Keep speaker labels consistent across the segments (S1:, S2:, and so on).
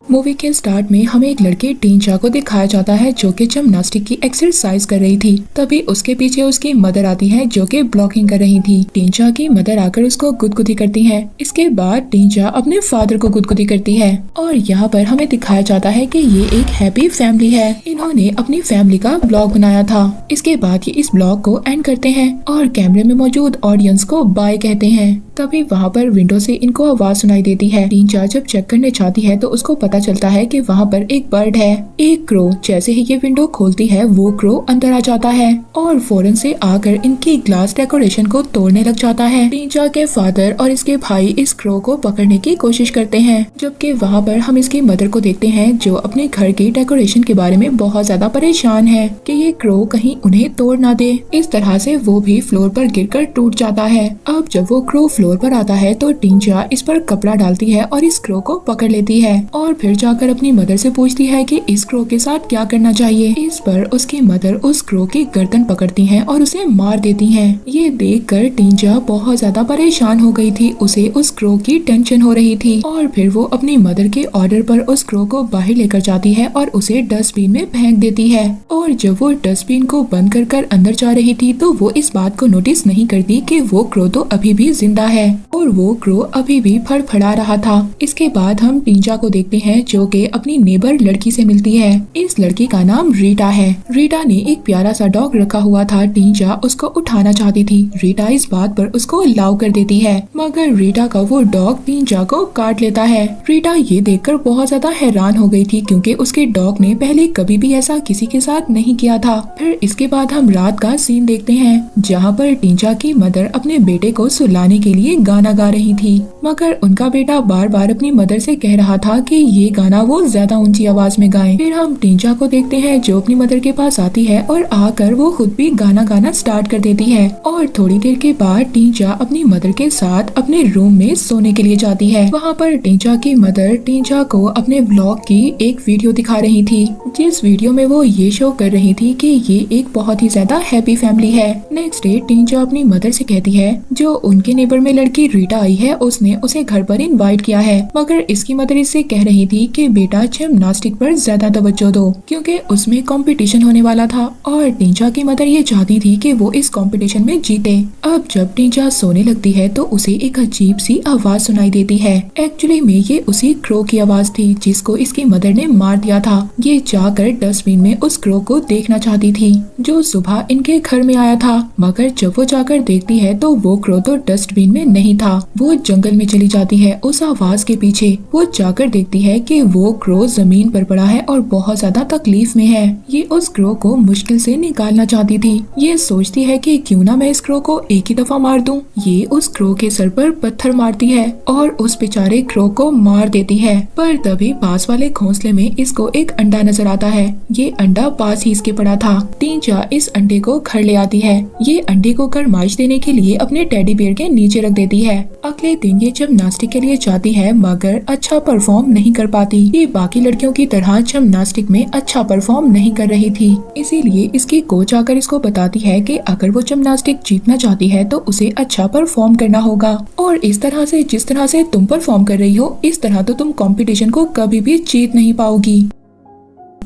S1: Movie के start में हमें एक लड़की टींचा को दिखाया जाता है जो कि जिम्नास्टिक की एक्सरसाइज कर रही थी। तभी उसके पीछे उसकी मदर आती है जो कि ब्लॉकिंग कर रही थी। टींचा की मदर आकर उसको गुदगुदी करती है। इसके बाद टींचा अपने फादर को गुदगुदी करती है और यहाँ पर हमें दिखाया जाता है कि ये एक हैप्पी फैमिली है। इन्होंने अपनी फैमिली का ब्लॉग बनाया था। इसके बाद ये इस ब्लॉग को एंड करते हैं और कैमरे में मौजूद ऑडियंस को बाय कहते हैं। तभी वहाँ पर विंडो से इनको आवाज सुनाई देती है। टींचा जब चेक करने जाती है तो उसको पता चलता है कि वहाँ पर एक बर्ड है, एक क्रो। जैसे ही ये विंडो खोलती है वो क्रो अंदर आ जाता है और फौरन से आकर इनकी ग्लास डेकोरेशन को तोड़ने लग जाता है। टींचा के फादर और इसके भाई इस क्रो को पकड़ने की कोशिश करते हैं, जबकि वहाँ पर हम इसकी मदर को देखते हैं जो अपने घर की डेकोरेशन के बारे में बहुत ज्यादा परेशान है कि ये क्रो कहीं उन्हें तोड़ ना दे। इस तरह से वो भी फ्लोर पर गिरकर टूट जाता है। अब जब वो क्रो फ्लोर पर आता है तो टींचा इस पर कपड़ा डालती है और इस क्रो को पकड़ लेती है और फिर जाकर अपनी मदर से पूछती है कि इस क्रो के साथ क्या करना चाहिए। इस पर उसकी मदर उस क्रो की गर्दन पकड़ती हैं और उसे मार देती हैं। ये देखकर टींचा बहुत ज्यादा परेशान हो गई थी। उसे उस क्रो की टेंशन हो रही थी और फिर वो अपनी मदर के ऑर्डर पर उस क्रो को बाहर लेकर जाती है और उसे डस्टबिन में फेंक देती है। और जब वो डस्टबिन को बंद कर अंदर जा रही थी तो वो इस बात को नोटिस नहीं करती कि वो क्रो तो अभी भी जिंदा है और वो क्रो अभी भी फड़फड़ा रहा था। इसके बाद हम टींचा को देखते हैं जो कि अपनी नेबर लड़की से मिलती है। इस लड़की का नाम रीटा है। रीटा ने एक प्यारा सा डॉग रखा हुआ था। टींचा उसको उठाना चाहती थी। रीटा इस बात पर उसको अलाउ कर देती है, मगर रीटा का वो डॉग टींचा को काट लेता है। रीटा ये देखकर बहुत ज्यादा हैरान हो गई थी क्योंकि उसके डॉग ने पहले कभी भी ऐसा किसी के साथ नहीं किया था। फिर इसके बाद हम रात का सीन देखते हैं जहाँ पर टींचा की मदर अपने बेटे को सुलाने के लिए गाना गा रही थी, मगर उनका बेटा बार बार अपनी मदर से कह रहा था कि ये गाना वो ज्यादा ऊंची आवाज में गाएं। फिर हम टींचा को देखते हैं जो अपनी मदर के पास आती है और आकर वो खुद भी गाना गाना स्टार्ट कर देती है और थोड़ी देर के बाद टींचा अपनी मदर के साथ अपने रूम में सोने के लिए जाती है। वहाँ पर टींचा की मदर टींचा को अपने ब्लॉग की एक वीडियो दिखा रही थी, जिस वीडियो में वो ये शो कर रही थी कि ये एक बहुत ही ज्यादा हैप्पी फैमिली है। नेक्स्ट डे टींचा अपनी मदर से कहती है जो उनके नेबर में लड़की रीटा आई है उसने उसे घर पर इनवाइट किया है, मगर इसकी मदर इससे कह रही थी कि बेटा जिम्नास्टिक पर ज्यादा तवज्जो दो क्योंकि उसमें कंपटीशन होने वाला था और टींचा की मदर ये चाहती थी कि वो इस कंपटीशन में जीते। अब जब टींचा सोने लगती है तो उसे एक अजीब सी आवाज सुनाई देती है। एक्चुअली में ये उसी क्रो की आवाज थी जिसको इसकी मदर ने मार दिया था। ये जाकर डस्टबिन में उस क्रो को देखना चाहती थी जो सुबह इनके घर में आया था, मगर जब वो जाकर देखती है तो वो क्रो तो डस्टबिन में नहीं था। वो जंगल में चली जाती है उस आवाज के पीछे। वो जाकर देखती है कि वो क्रो जमीन पर पड़ा है और बहुत ज्यादा तकलीफ में है। ये उस क्रो को मुश्किल से निकालना चाहती थी। ये सोचती है कि क्यों ना मैं इस क्रो को एक ही दफा मार दूं। ये उस क्रो के सर पर पत्थर मारती है और उस बेचारे क्रो को मार देती है। पर तभी पास वाले घोंसले में इसको एक अंडा नजर आता है। ये अंडा पास ही इसके पड़ा था। टींचा इस अंडे को घर ले आती है। ये अंडे को गरमाइश देने के लिए अपने टेडी बियर के नीचे रख देती है। अगले दिन ये जिम्नास्टिक के लिए जाती है मगर अच्छा परफॉर्म नहीं कर पाती। ये बाकी लड़कियों की तरह जिम्नास्टिक में अच्छा परफॉर्म नहीं कर रही थी, इसीलिए इसकी कोच आकर इसको बताती है कि अगर वो जिम्नास्टिक जीतना चाहती है तो उसे अच्छा परफॉर्म करना होगा और इस तरह से जिस तरह से तुम परफॉर्म कर रही हो इस तरह तो तुम कंपटीशन को कभी भी जीत नहीं पाओगी।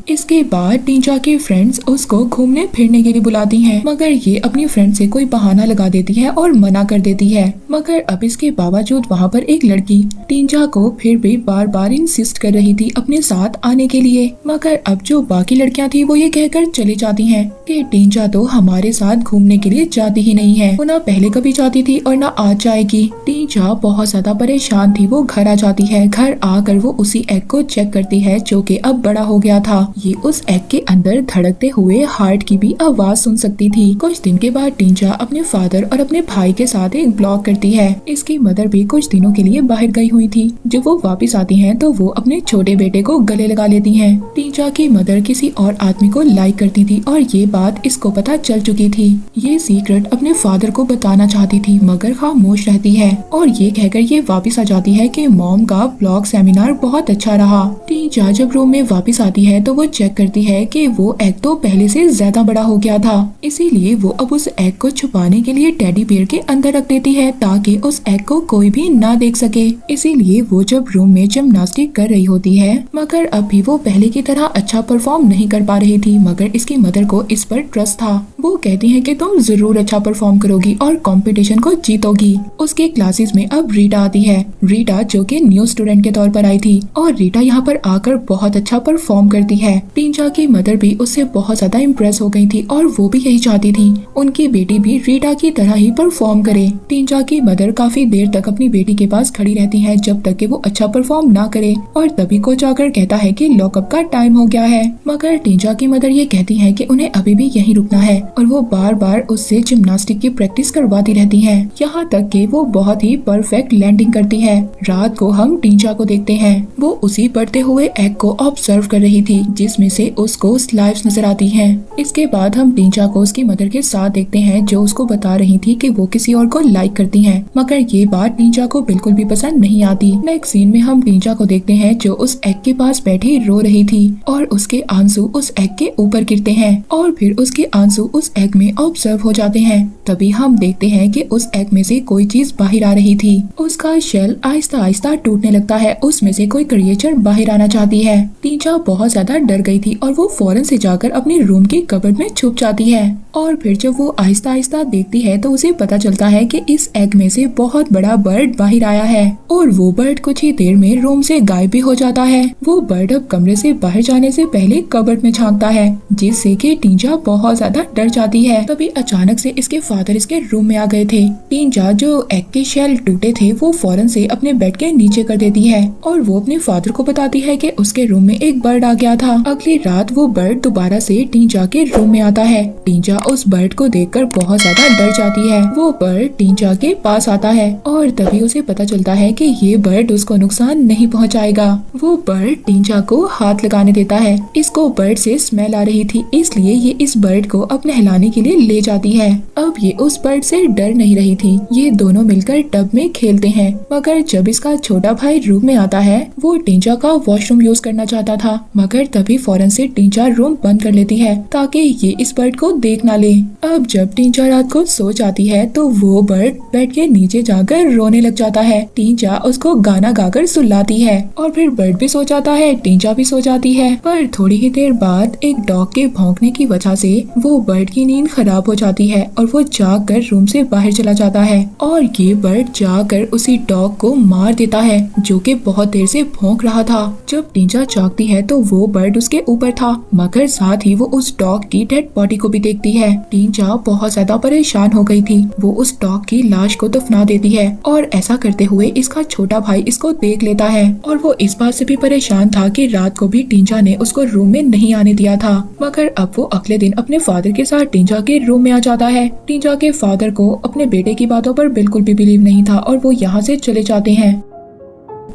S1: इसके बाद टींचा की फ्रेंड्स उसको घूमने फिरने के लिए बुलाती हैं, मगर ये अपनी फ्रेंड से कोई बहाना लगा देती है और मना कर देती है। मगर अब इसके बावजूद वहाँ पर एक लड़की टींचा को फिर भी बार बार इंसिस्ट कर रही थी अपने साथ आने के लिए, मगर अब जो बाकी लड़कियाँ थी वो ये कहकर चली जाती हैं कि टींचा तो हमारे साथ घूमने के लिए जाती ही नहीं है। वो ना पहले कभी जाती थी और ना आज जाएगी। टींचा बहुत ज्यादा परेशान थी। वो घर आ जाती है। घर आकर वो उसी एग को चेक करती है जो कि अब बड़ा हो गया था। ये उस एग के अंदर धड़कते हुए हार्ट की भी आवाज सुन सकती थी। कुछ दिन के बाद टींचा अपने फादर और अपने भाई के साथ एक ब्लॉग करती है। इसकी मदर भी कुछ दिनों के लिए बाहर गई हुई थी। जब वो वापस आती हैं तो वो अपने छोटे बेटे को गले लगा लेती हैं। टींचा की मदर किसी और आदमी को लाइक करती थी और ये बात इसको पता चल चुकी थी। ये सीक्रेट अपने फादर को बताना चाहती थी मगर खामोश रहती है और ये कहकर ये वापस आ जाती है कि मॉम का ब्लॉग सेमिनार बहुत अच्छा रहा। टींचा जब रूम में वापस आती है तो वो चेक करती है कि वो एग तो पहले से ज्यादा बड़ा हो गया था, इसीलिए वो अब उस एग को छुपाने के लिए टेडी बियर के अंदर रख देती है ताकि उस एग को कोई भी ना देख सके। इसीलिए वो जब रूम में जिम्नास्टिक कर रही होती है, मगर अब भी वो पहले की तरह अच्छा परफॉर्म नहीं कर पा रही थी, मगर इसकी मदर को इस पर ट्रस्ट था। वो कहती है कि तुम जरूर अच्छा परफॉर्म करोगी और कंपटीशन को जीतोगी। उसके क्लासेस में अब रीटा आती है। रीटा जो कि न्यू स्टूडेंट के तौर पर आई थी और रीटा यहाँ पर आकर बहुत अच्छा परफॉर्म करती है। टींचा की मदर भी उससे बहुत ज्यादा इम्प्रेस हो गई थी और वो भी यही चाहती थी उनकी बेटी भी रीटा की तरह ही परफॉर्म करे। टींचा की मदर काफी देर तक अपनी बेटी के पास खड़ी रहती है जब तक कि वो अच्छा परफॉर्म ना करे, और तभी कोच आकर कहता है कि लॉकअप का टाइम हो गया है। मगर टींचा की मदर ये कहती है कि उन्हें अभी भी यहीं रुकना है और वो बार बार उससे जिम्नास्टिक की प्रैक्टिस करवाती रहती है, यहाँ तक कि वो बहुत ही परफेक्ट लैंडिंग करती है। रात को हम टींचा को देखते हैं, वो उसी बढ़ते हुए एग को ऑब्जर्व कर रही थी जिसमें से उसको स्लाइव्स नजर आती हैं। इसके बाद हम टींचा को उसकी मदर के साथ देखते हैं जो उसको बता रही थी कि वो किसी और को लाइक करती हैं, मगर ये बात टींचा को बिल्कुल भी पसंद नहीं आती। नेक्स्ट सीन में हम टींचा को देखते हैं जो उस एग के पास बैठी रो रही थी और उसके आंसू उस एग के ऊपर गिरते हैं और फिर उसके आंसू उस एग में ऑब्जर्व हो जाते हैं। तभी हम देखते हैं कि उस एग में से कोई चीज बाहर आ रही थी। उसका शेल आहिस्ता आहिस्ता टूटने लगता है, उसमें से कोई क्रिएचर बाहर आना चाहती है। टींचा बहुत ज्यादा डर गई थी और वो फौरन से जाकर अपने रूम की कबर्ड में छुप जाती है और फिर जब वो आहिस्ता आहिस्ता देखती है तो उसे पता चलता है कि इस एग में से बहुत बड़ा बर्ड बाहर आया है और वो बर्ड कुछ ही देर में रूम से गायब भी हो जाता है। वो बर्ड अब कमरे से बाहर जाने से पहले कबर्ड में झांकता है जिससे कि टींचा बहुत ज्यादा डर जाती है। तभी अचानक से इसके फादर इसके रूम में आ गए थे। टींचा जो एग के शेल टूटे थे वो फौरन से अपने बेड के नीचे कर देती है और वो अपने फादर को बताती है कि उसके रूम में एक बर्ड आ गया था। अगली रात वो बर्ड दोबारा से टींचा के रूम में आता है। टींचा उस बर्ड को देखकर बहुत ज्यादा डर जाती है। वो बर्ड टींचा के पास आता है और तभी उसे पता चलता है कि ये बर्ड उसको नुकसान नहीं पहुंचाएगा। वो बर्ड टींचा को हाथ लगाने देता है। इसको बर्ड से स्मेल आ रही थी इसलिए ये इस बर्ड को अब नहलाने के लिए ले जाती है। अब ये उस बर्ड से डर नहीं रही थी। ये दोनों मिलकर टब में खेलते हैं, मगर जब इसका छोटा भाई रूम में आता है वो टींचा का वॉशरूम यूज करना चाहता था, मगर तभी फौरन से टींचा रूम बंद कर लेती है ताकि ये इस बर्ड को देख ना ले। अब जब टींचा रात को सो जाती है तो वो बर्ड बेड के नीचे जाकर रोने लग जाता है। टींचा उसको गाना गाकर सुलाती है और फिर बर्ड भी सो जाता है, टींचा भी सो जाती है। पर थोड़ी ही देर बाद एक डॉग के भौंकने की वजह से वो बर्ड की नींद खराब हो जाती है और वो जाग कर रूम से बाहर चला जाता है और ये बर्ड जाकर उसी डॉग को मार देता है जो कि बहुत देर से भौंक रहा था। जब टींचा जागती है तो वो बर्ड उसके ऊपर था, मगर साथ ही वो उस डॉग की डेड बॉडी को भी देखती है। टींचा बहुत ज्यादा परेशान हो गई थी। वो उस डॉग की लाश को दफना देती है और ऐसा करते हुए इसका छोटा भाई इसको देख लेता है और वो इस बात से भी परेशान था कि रात को भी टींचा ने उसको रूम में नहीं आने दिया था, मगर अब वो अगले दिन अपने फादर के साथ टींचा के रूम में आ जाता है। टींचा के फादर को अपने बेटे की बातों पर बिल्कुल भी बिलीव नहीं था और वो यहाँ से चले जाते हैं।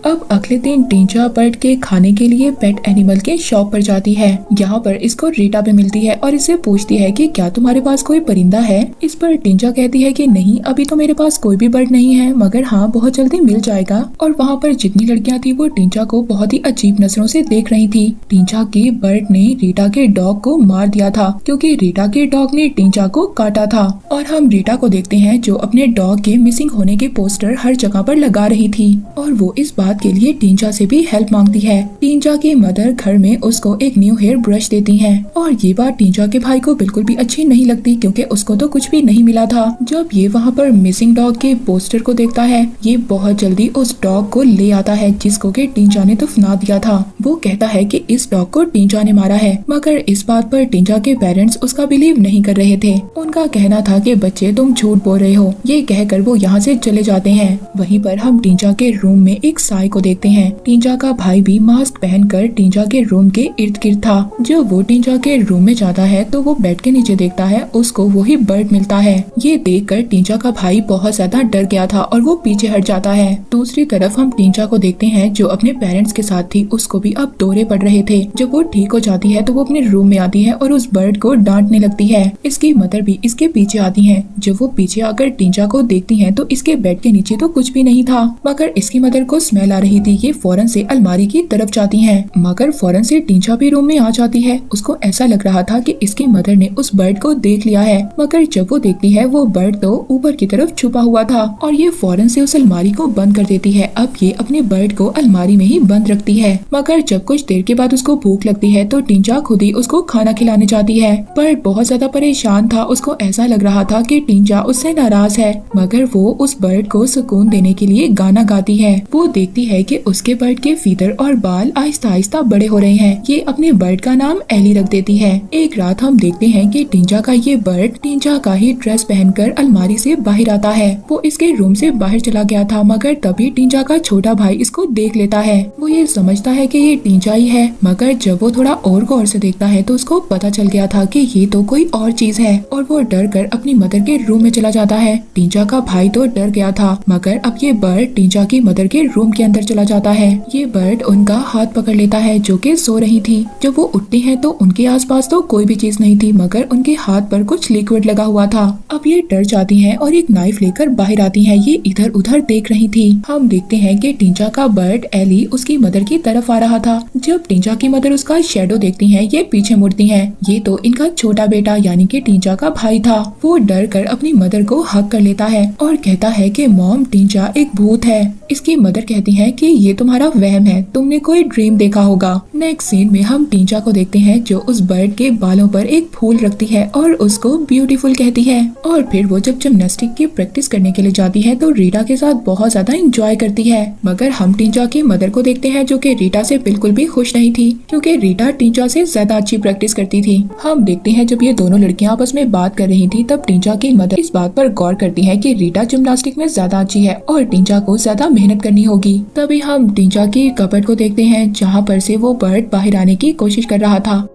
S1: अब अगले दिन टींचा बर्ड के खाने के लिए पेट एनिमल के शॉप पर जाती है। यहाँ पर इसको रीटा भी मिलती है और इससे पूछती है कि क्या तुम्हारे पास कोई परिंदा है। इस पर टींचा कहती है कि नहीं, अभी तो मेरे पास कोई भी बर्ड नहीं है, मगर हाँ बहुत जल्दी मिल जाएगा। और वहाँ पर जितनी लड़कियाँ थी वो टींचा को बहुत ही अजीब नजरों से देख रही थी। टींचा के बर्ड ने रीटा के डॉग को मार दिया था क्योंकि रीटा के डॉग ने टींचा को काटा था। और हम रीटा को देखते हैं जो अपने डॉग के मिसिंग होने के पोस्टर हर जगह पर लगा रही थी और वो इस बात के लिए टींचा से भी हेल्प मांगती है। टींचा की मदर घर में उसको एक न्यू हेयर ब्रश देती हैं और ये बात टींचा के भाई को बिल्कुल भी अच्छी नहीं लगती क्योंकि उसको तो कुछ भी नहीं मिला था। जब ये वहाँ पर मिसिंग डॉग के पोस्टर को देखता है ये बहुत जल्दी उस डॉग को ले आता है जिसको कि टींचा ने दफना दिया था। वो कहता है कि इस डॉग को टींचा ने मारा है, मगर इस बात पर टींचा के पेरेंट्स उसका बिलीव नहीं कर रहे थे। उनका कहना था कि बच्चे तुम झूठ बोल रहे हो। ये कहकर वो यहाँ से चले जाते हैं। वहीं पर हम टींचा के रूम में एक साई को देखते हैं। टींचा का भाई भी मास्क पहनकर टींचा के रूम के इर्द गिर्द था। जब वो टींचा के रूम में जाता है तो वो बेड के नीचे देखता है उसको वही बर्ड मिलता है। ये देखकर टींचा का भाई बहुत ज्यादा डर गया था और वो पीछे हट जाता है। दूसरी तरफ हम टींचा को देखते हैं जो अपने पेरेंट्स के साथ थी, उसको भी अब दौरे पड़ रहे थे। जब वो ठीक हो जाती है तो वो अपने रूम में आती है और उस बर्ड को डांटने लगती है। इसकी मदर भी इसके पीछे आती है। जब वो पीछे आकर टींचा को देखती है तो इसके बेड के नीचे तो कुछ भी नहीं था, मगर इसकी मदर को स्मेल स्मेल आ रही थी। ये फौरन से अलमारी की तरफ जाती हैं, मगर फौरन से टींचा भी रूम में आ जाती है। उसको ऐसा लग रहा था कि इसकी मदर ने उस बर्ड को देख लिया है, मगर जब वो देखती है वो बर्ड तो ऊपर की तरफ छुपा हुआ था और ये फौरन से उस अलमारी को बंद कर देती है। अब ये अपने बर्ड को अलमारी में ही बंद रखती है, मगर जब कुछ देर के बाद उसको भूख लगती है तो टींचा खुद ही उसको खाना खिलाने जाती है। बर्ड बहुत ज्यादा परेशान था, उसको ऐसा लग रहा था कि टींचा उससे नाराज है, मगर वो उस बर्ड को सुकून देने के लिए गाना गाती है। वो देखती है कि उसके बर्ड के फीदर और बाल आहिस्ता आहिस्ता बड़े हो रहे हैं। ये अपने बर्ड का नाम एली रख देती है। एक रात हम देखते हैं कि टींचा का ये बर्ड टींचा का ही ड्रेस पहनकर अलमारी से बाहर आता है। वो इसके रूम से बाहर चला गया था, मगर तभी टींचा का छोटा भाई इसको देख लेता है। वो ये समझता है कि ये टींचा ही है, मगर जब वो थोड़ा और गौर से देखता है तो उसको पता चल गया था कि ये तो कोई और चीज है और वो डर कर अपनी मदर के रूम में चला जाता है। टींचा का भाई तो डर गया था, मगर अब ये बर्ड टींचा की मदर के रूम के अंदर चला जाता है। ये बर्ड उनका हाथ पकड़ लेता है जो कि सो रही थी। जब वो उठती है तो उनके आसपास तो कोई भी चीज नहीं थी, मगर उनके हाथ पर कुछ लिक्विड लगा हुआ था। अब ये डर जाती हैं और एक नाइफ लेकर बाहर आती हैं। ये इधर उधर देख रही थी। हम देखते हैं कि टींचा का बर्ड एली उसकी मदर की तरफ आ रहा था। जब टींचा की मदर उसका शेडो देखती हैं, ये पीछे मुड़ती हैं। ये तो इनका छोटा बेटा यानी कि टींचा का भाई था। वो डर कर अपनी मदर को हक कर लेता है और कहता है कि मॉम, टींचा एक भूत है। इसकी मदर कहती है कि ये तुम्हारा वहम है, तुमने कोई ड्रीम देखा होगा। नेक्स्ट सीन में हम टींचा को देखते हैं जो उस बर्ड के बालों पर एक फूल रखती है और उसको ब्यूटीफुल कहती है। और फिर वो जब जिम्नास्टिक की प्रैक्टिस करने के लिए जाती है तो रीटा के साथ बहुत ज्यादा एंजॉय करती है। मगर हम टींचा की मदर को देखते हैं जो कि रीटा से बिल्कुल भी खुश नहीं थी, क्योंकि रीटा टींचा से ज्यादा अच्छी प्रैक्टिस करती थी। हम देखते हैं जब ये दोनों लड़कियां आपस में बात कर रही थी तब टींचा की मदर इस बात पर गौर करती है कि रीटा जिम्नास्टिक में ज्यादा अच्छी है और टींचा को ज्यादा मेहनत करनी होगी। तभी हम टींचा की कबर्ड को देखते हैं जहाँ पर से वो बर्ड बाहर आने की कोशिश कर रहा था।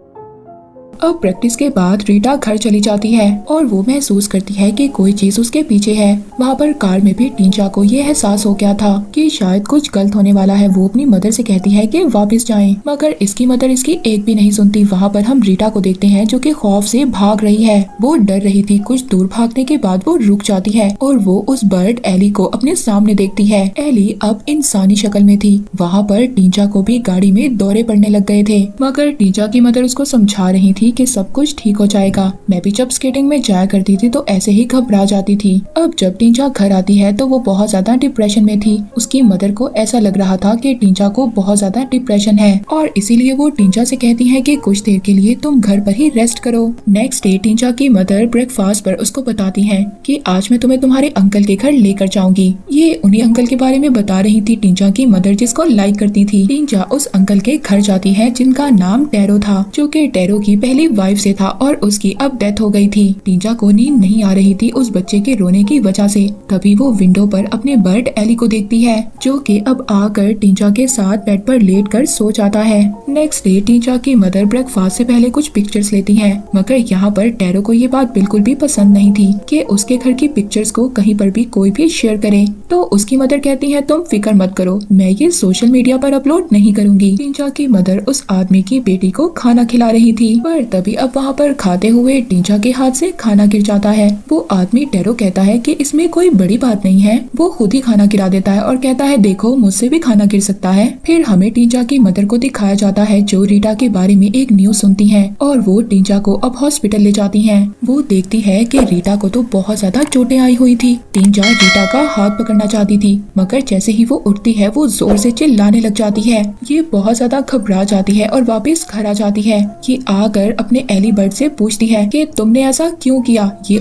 S1: अब प्रैक्टिस के बाद रीटा घर चली जाती है और वो महसूस करती है कि कोई चीज उसके पीछे है। वहाँ पर कार में भी टींचा को ये एहसास हो गया था कि शायद कुछ गलत होने वाला है। वो अपनी मदर से कहती है कि वापस जाएं, मगर इसकी मदर इसकी एक भी नहीं सुनती। वहाँ पर हम रीटा को देखते हैं जो कि खौफ से भाग रही है। वो डर रही थी। कुछ दूर भागने के बाद वो रुक जाती है और वो उस बर्ड एली को अपने सामने देखती है। एली अब इंसानी शक्ल में थी। वहाँ पर टींचा को भी गाड़ी में दौरे पड़ने लग गए थे, मगर टींचा की मदर उसको समझा रही थी कि सब कुछ ठीक हो जाएगा। मैं भी जब स्केटिंग में जाया करती थी तो ऐसे ही घबरा जाती थी। अब जब टींचा घर आती है तो वो बहुत ज्यादा डिप्रेशन में थी। उसकी मदर को ऐसा लग रहा था कि टींचा को बहुत ज्यादा डिप्रेशन है और इसीलिए वो टींचा से कहती है कि कुछ देर के लिए तुम घर पर ही रेस्ट करो। नेक्स्ट डे टींचा की मदर ब्रेकफास्ट पर उसको बताती है कि आज मैं तुम्हें तुम्हारे अंकल के घर लेकर जाऊंगी। ये उन्हीं अंकल के बारे में बता रही थी टींचा की मदर जिसको लाइक करती थी। टींचा उस अंकल के घर जाती है जिनका नाम टैरो था, जो कि टैरो की पहली वाइफ से था और उसकी अब डेथ हो गई थी। टींचा को नींद नहीं आ रही थी उस बच्चे के रोने की वजह से। तभी वो विंडो पर अपने बर्ड एली को देखती है जो कि अब आकर टींचा के साथ बेड पर लेटकर सो जाता है। नेक्स्ट डे टींचा की मदर ब्रेकफास्ट से पहले कुछ पिक्चर्स लेती है, मगर यहाँ पर टैरो को ये बात बिल्कुल भी पसंद नहीं थी कि उसके घर की पिक्चर्स को कहीं पर भी कोई भी शेयर करे। तो उसकी मदर कहती है तुम फिक्र मत करो, मैं ये सोशल मीडिया पर अपलोड नहीं करूंगी। टींचा की मदर उस आदमी की बेटी को खाना खिला रही थी, पर तभी अब वहाँ पर खाते हुए टींचा के हाथ से खाना गिर जाता है। वो आदमी टैरो कहता है कि इसमें कोई बड़ी बात नहीं है। वो खुद ही खाना गिरा देता है और कहता है देखो मुझसे भी खाना गिर सकता है। फिर हमें टींचा की मदर को दिखाया जाता है जो रीटा के बारे में एक न्यूज सुनती है और वो टींचा को अब हॉस्पिटल ले जाती है। वो देखती है कि रीटा को तो बहुत ज्यादा चोटें आई हुई थी। टींचा रीटा का हाथ पकड़ना चाहती थी, मगर जैसे ही वो उठती है वो जोर से चिल्लाने लग जाती है। ये बहुत ज्यादा घबरा जाती है और वापस घर आ जाती है। ये आकर अपने एली बर्ड से पूछती है कि तुमने ऐसा क्यों किया। ये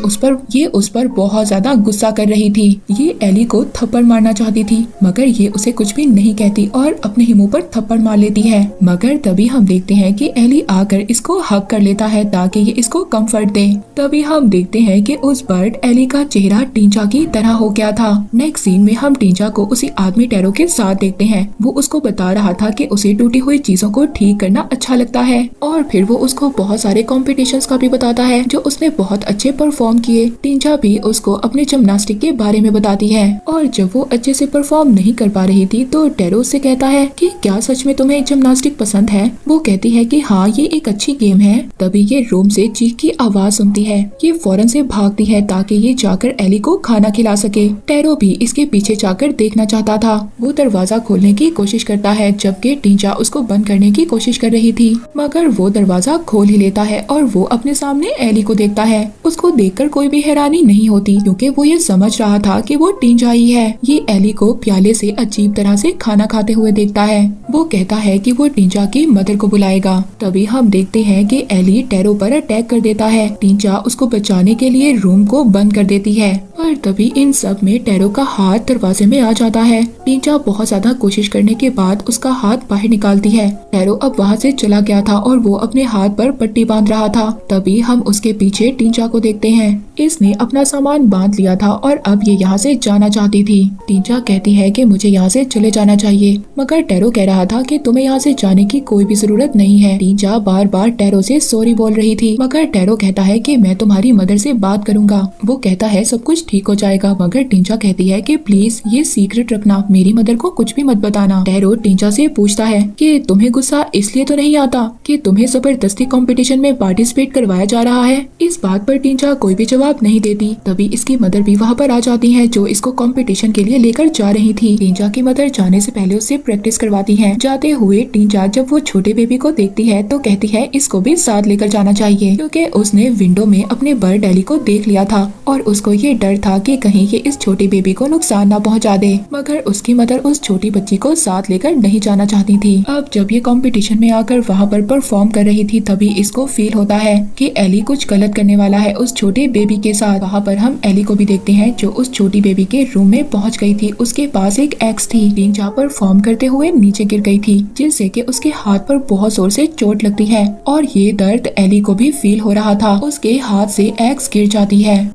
S1: उस पर बहुत ज्यादा गुस्सा कर रही थी। ये एली को थप्पड़ मारना चाहती थी, मगर ये उसे कुछ भी नहीं कहती और अपने ही मुंह पर थप्पड़ मार लेती है। मगर तभी हम देखते हैं कि एली आकर इसको हक कर लेता है ताकि ये इसको कंफर्ट दे। तभी हम देखते हैं कि उस बर्ड एली का चेहरा टींचा की तरह हो गया था। नेक्स्ट सीन में हम टींचा को उसी आदमी टैरो के साथ देखते हैं। वो उसको बता रहा था कि उसे टूटी हुई चीजों को ठीक करना अच्छा लगता है और फिर वो उसको बहुत सारे कॉम्पिटिशन्स का भी बताता है जो उसने बहुत अच्छे परफॉर्म किए। टिंचा भी उसको अपने जिम्नास्टिक के बारे में बताती है और जब वो अच्छे से परफॉर्म नहीं कर पा रही थी तो टैरो से कहता है कि क्या सच में तुम्हें जिम्नास्टिक पसंद है। वो कहती है कि हाँ, ये एक अच्छी गेम है। तभी ये रूम से चीख की आवाज सुनती है। ये फौरन से भागती है ताकि ये जाकर एली को खाना खिला सके। टैरो भी इसके पीछे जाकर देखना चाहता था। वो दरवाजा खोलने की कोशिश करता है जबकि टिंचा उसको बंद करने की कोशिश कर रही थी, मगर वो दरवाजा खोल ही लेता है और वो अपने सामने एली को देखता है। उसको देखकर कोई भी हैरानी नहीं होती क्योंकि वो ये समझ रहा था कि वो टिंचा ही है। ये एली को प्याले से अजीब तरह से खाना खाते हुए देखता है। वो कहता है कि वो टिंचा की मदर को बुलाएगा। तभी हम देखते हैं कि एली टैरो पर अटैक कर देता है। टिंचा उसको बचाने के लिए रूम को बंद कर देती है, पर तभी इन सब में टैरो का हाथ दरवाजे में आ जाता है। टिंचा बहुत ज्यादा कोशिश करने के बाद उसका हाथ बाहर निकालती है। टैरो अब वहाँ से चला गया था और वो अपने हाथ पर पट्टी बांध रहा था। तभी हम उसके पीछे टिंचा को देखते हैं। इसने अपना सामान बांध लिया था और अब ये यहाँ से जाना चाहती थी। टिंचा कहती है कि मुझे यहाँ से चले जाना चाहिए, मगर टैरो कह रहा था कि तुम्हें यहाँ से जाने की कोई भी जरूरत नहीं है। टिंचा बार बार टैरो से सॉरी बोल रही थी, मगर टैरो कहता है कि मैं तुम्हारी मदर से बात करूंगा। वो कहता है सब कुछ ठीक हो जाएगा, मगर टिंचा कहती है कि प्लीज ये सीक्रेट रखना, मेरी मदर को कुछ भी मत बताना। टैरो टिंचा से पूछता है कि तुम्हें गुस्सा इसलिए तो नहीं आता कि तुम्हें जबरदस्ती कंपटीशन में पार्टिसिपेट करवाया जा रहा है। इस बात पर टिंचा कोई भी जवाब नहीं देती। तभी इसकी मदर भी वहाँ पर आ जाती है जो इसको कंपटीशन के लिए लेकर जा रही थी। टिंचा की मदर जाने से पहले उससे प्रैक्टिस करवाती है। जाते हुए टिंचा जब वो छोटे बेबी को देखती है तो कहती है इसको भी साथ लेकर जाना चाहिए, क्योंकि उसने विंडो में अपने बर्ड एली को देख लिया था और उसको ये डर था कि कहीं ये इस छोटे बेबी को नुकसान न पहुंचा दे। मगर उसकी मदर उस छोटी बच्ची को साथ लेकर नहीं जाना चाहती थी। अब जब ये कंपटीशन में आकर वहाँ पर परफॉर्म कर रही थी तभी इसको फील होता है कि एली कुछ गलत करने वाला है उस छोटे बेबी के साथ। वहाँ पर हम एली को भी देखते हैं जो उस छोटी बेबी के रूम में पहुँच गई थी। उसके पास एक एक्स थी। टिंचा परफॉर्म करते हुए नीचे गिर गई थी, जिससे कि उसके हाथ पर बहुत जोर से चोट लगती है और ये दर्द एली को भी फील हो रहा था। उसके हाथ से एक्स गिर जाती है,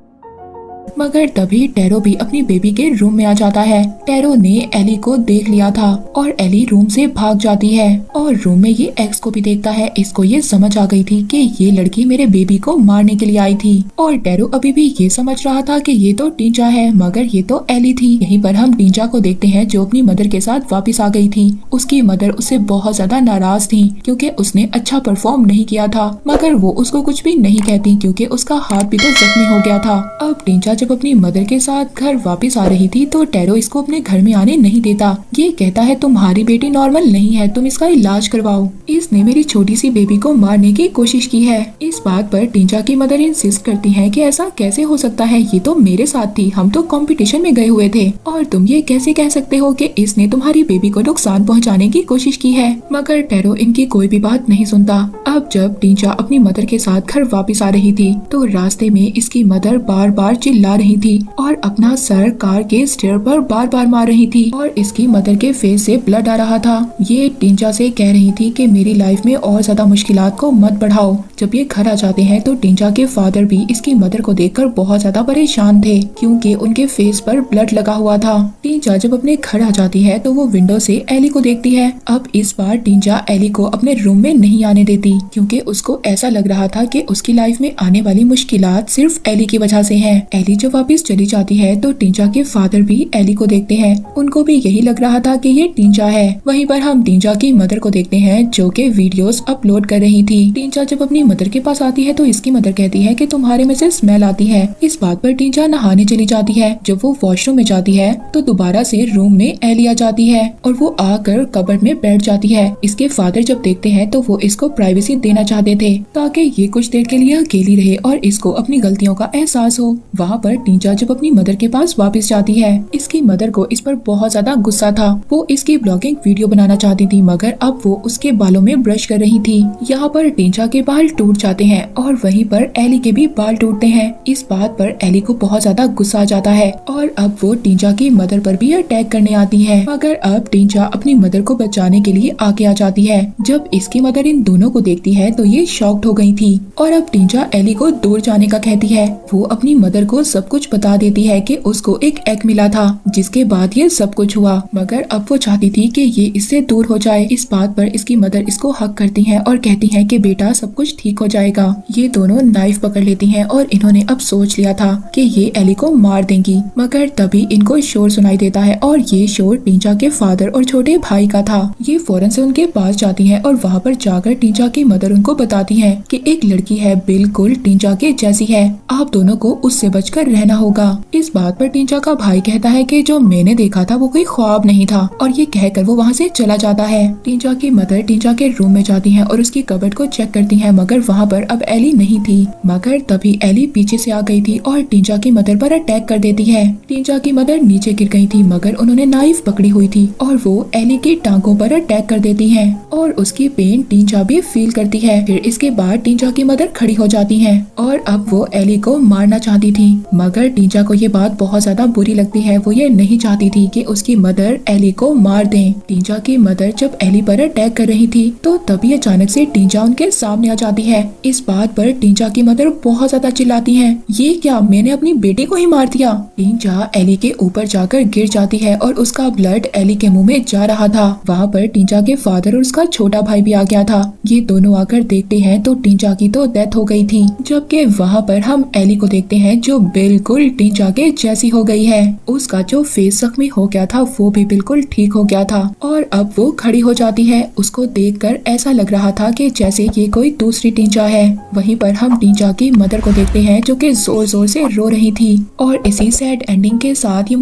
S1: मगर तभी टैरो भी अपनी बेबी के रूम में आ जाता है। टैरो ने एली को देख लिया था और एली रूम से भाग जाती है और रूम में ये एक्स को भी देखता है। इसको ये समझ आ गई थी कि ये लड़की मेरे बेबी को मारने के लिए आई थी और टैरो अभी भी ये समझ रहा था कि ये तो टिंचा है, मगर ये तो एली थी। यहीं पर हम टिंचा को देखते हैं जो अपनी मदर के साथ वापस आ गई थी। उसकी मदर उससे बहुत ज्यादा नाराज थी क्योंकि उसने अच्छा परफॉर्म नहीं किया था, मगर वो उसको कुछ भी नहीं कहती क्योंकि उसका हाथ भी तो जख्मी हो गया था। अब टिंचा जब अपनी मदर के साथ घर वापस आ रही थी तो टैरो इसको अपने घर में आने नहीं देता। ये कहता है तुम्हारी बेटी नॉर्मल नहीं है, तुम इसका इलाज करवाओ। इसने मेरी छोटी सी बेबी को मारने की कोशिश की है। इस बात पर टिंचा की मदर इंसिस्ट करती है कि ऐसा कैसे हो सकता है, ये तो मेरे साथ थी, हम तो कंपटीशन में गए हुए थे और तुम ये कैसे कह सकते हो कि इसने तुम्हारी बेबी को नुकसान पहुँचाने की कोशिश की है। मगर टैरो इनकी कोई भी बात नहीं सुनता। अब जब टिंचा अपनी मदर के साथ घर वापस आ रही थी तो रास्ते में इसकी मदर बार बार चिल्ला रही थी और अपना सर कार के स्टेयर पर बार बार मार रही थी और इसकी मदर के फेस से ब्लड आ रहा था। ये टिंचा से कह रही थी कि मेरी लाइफ में और ज्यादा मुश्किलात को मत बढ़ाओ। जब ये घर आ जाते हैं तो टिंचा के फादर भी इसकी मदर को देखकर बहुत ज्यादा परेशान थे क्योंकि उनके फेस पर ब्लड लगा हुआ था। टिंचा जब अपने घर आ जाती है तो वो विंडो से एली को देखती है। अब इस बार टिंचा एली को अपने रूम में नहीं आने देती क्योंकि उसको ऐसा लग रहा था कि उसकी लाइफ में आने वाली मुश्किलात सिर्फ एली की वजह से है। एली जब वापस चली जाती है तो टिंचा के फादर भी एली को देखते हैं। उनको भी यही लग रहा था कि ये टिंचा है। वहीं पर हम टिंचा की मदर को देखते हैं जो कि वीडियोस अपलोड कर रही थी। टिंचा जब अपनी मदर के पास आती है तो इसकी मदर कहती है कि तुम्हारे में से स्मेल आती है। इस बात पर टिंचा नहाने चली जाती है। जब वो वॉशरूम में जाती है तो दोबारा से रूम में एली आ जाती है और वो आकर कबर्ड में बैठ जाती है। इसके फादर जब देखते हैं तो वो इसको प्राइवेसी देना चाहते थे ताकि ये कुछ देर के लिए अकेली रहे और इसको अपनी गलतियों का एहसास हो। वहाँ पर टिंचा जब अपनी मदर के पास वापस जाती है, इसकी मदर को इस पर बहुत ज्यादा गुस्सा था। वो इसकी ब्लॉगिंग वीडियो बनाना चाहती थी मगर अब वो उसके बालों में ब्रश कर रही थी। यहाँ पर टिंचा के बाल टूट जाते हैं और वहीं पर एली के भी बाल टूटते हैं। इस बात पर एली को बहुत ज्यादा गुस्सा आ जाता है और अब वो टिंचा की मदर पर भी अटैक करने आती है, मगर अब टिंचा अपनी मदर को बचाने के लिए आगे आ जाती है। जब इसकी मदर इन दोनों को देखती है तो ये शॉक्ड हो गई थी और अब टिंचा एली को दूर जाने का कहती है। वो अपनी मदर को सब सब कुछ बता देती है कि उसको एक एग मिला था जिसके बाद ये सब कुछ हुआ, मगर अब वो चाहती थी कि ये इससे दूर हो जाए। इस बात पर इसकी मदर इसको हक करती हैं और कहती हैं कि बेटा सब कुछ ठीक हो जाएगा। ये दोनों नाइफ पकड़ लेती हैं और इन्होंने अब सोच लिया था कि ये एली को मार देंगी, मगर तभी इनको शोर सुनाई देता है और ये शोर टींचा के फादर और छोटे भाई का था। ये फौरन से उनके पास जाती हैं और वहाँ पर जाकर टींचा की मदर उनको बताती है कि एक लड़की है बिल्कुल टींचा के जैसी है, आप दोनों को उससे बचकर रहना होगा। इस बात पर टींचा का भाई कहता है कि जो मैंने देखा था वो कोई ख्वाब नहीं था, और ये कहकर वो वहाँ से चला जाता है। टींचा की मदर टींचा के रूम में जाती हैं और उसकी कबर्ड को चेक करती हैं, मगर वहाँ पर अब एली नहीं थी। मगर तभी एली पीछे से आ गई थी और टींचा की मदर पर अटैक कर देती है। टींचा की मदर नीचे गिर गई थी, मगर उन्होंने नाइफ पकड़ी हुई थी और वो एली की टांगों पर अटैक कर देती है और उसकी पेन टींचा भी फील करती है। फिर इसके बाद टींचा की मदर खड़ी हो जाती है और अब वो एली को मारना चाहती थी, मगर टींचा को ये बात बहुत ज्यादा बुरी लगती है। वो ये नहीं चाहती थी कि उसकी मदर एली को मार दे। टींचा की मदर जब एली पर अटैक कर रही थी तो तभी अचानक से टींचा उनके सामने आ जाती है। इस बात पर टींचा की मदर बहुत ज्यादा चिल्लाती है, ये क्या, मैंने अपनी बेटी को ही मार दिया। टींचा एली के ऊपर जाकर गिर जाती है और उसका ब्लड एली के मुंह में जा रहा था। वहाँ पर टींचा के फादर और उसका छोटा भाई भी आ गया था। ये दोनों आकर देखते हैं तो टींचा की तो डेथ हो गई थी, जबकि वहाँ पर हम एली को देखते हैं जो बिल्कुल टींचा के जैसी हो गई है। उसका जो फेस जख्मी हो गया था वो भी बिल्कुल ठीक हो गया था और अब वो खड़ी हो जाती है। उसको देखकर ऐसा लग रहा था कि जैसे ये कोई दूसरी टींचा है। वहीं पर हम टींचा की मदर को देखते हैं जो कि जोर जोर से रो रही थी और इसी सैड एंडिंग के साथ ये